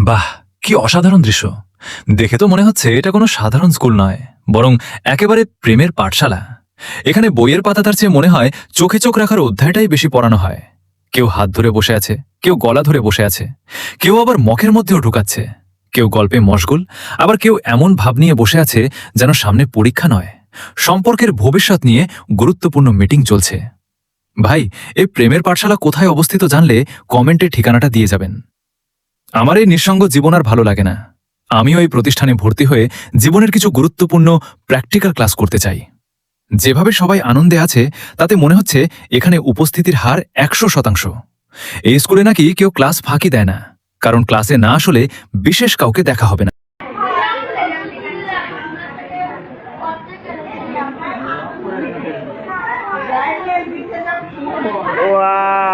বাহ, কি অসাধারণ দৃশ্য! দেখে তো মনে হচ্ছে এটা কোনো সাধারণ স্কুল নয়, বরং একেবারে প্রেমের পাঠশালা। এখানে বইয়ের পাতাটার চেয়ে মনে হয় চোখে চোখ রাখার অধ্যায়টাই বেশি পড়ানো হয়। কেউ হাত ধরে বসে আছে, কেউ গলা ধরে বসে আছে, কেউ আবার মখের মধ্যেও ঢুকাচ্ছে, কেউ গল্পে মশগুল, আবার কেউ এমন ভাব নিয়ে বসে আছে যেন সামনে পরীক্ষা নয়, সম্পর্কের ভবিষ্যৎ নিয়ে গুরুত্বপূর্ণ মিটিং চলছে। ভাই, এই প্রেমের পাঠশালা কোথায় অবস্থিত জানলে কমেন্টে ঠিকানাটা দিয়ে যাবেন। আমার এই নিঃসঙ্গ জীবন আর ভালো লাগে না। আমিও এই প্রতিষ্ঠানে ভর্তি হয়ে জীবনের কিছু গুরুত্বপূর্ণ প্র্যাকটিক্যাল ক্লাস করতে চাই। যেভাবে সবাই আনন্দে আছে তাতে মনে হচ্ছে এখানে উপস্থিতির হার 100%। এই স্কুলে নাকি কেউ ক্লাস ফাঁকি দেয় না, কারণ ক্লাসে না আসলে বিশেষ কাউকে দেখা হবে না। Wow.